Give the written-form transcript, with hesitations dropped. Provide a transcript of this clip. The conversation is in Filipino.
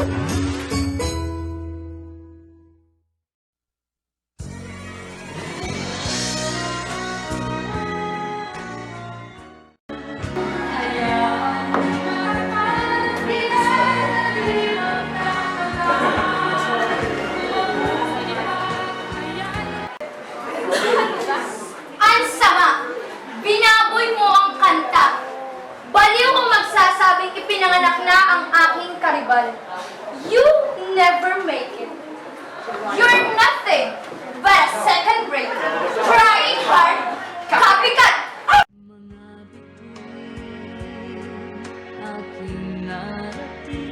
Ang sama! Binaboy mo ang kanta! Baliw ang magsasabing ipinanganak na ang aking karibal. You never make it. You're nothing but a second-rate, trying hard, copycat! Mga bituin aking narating.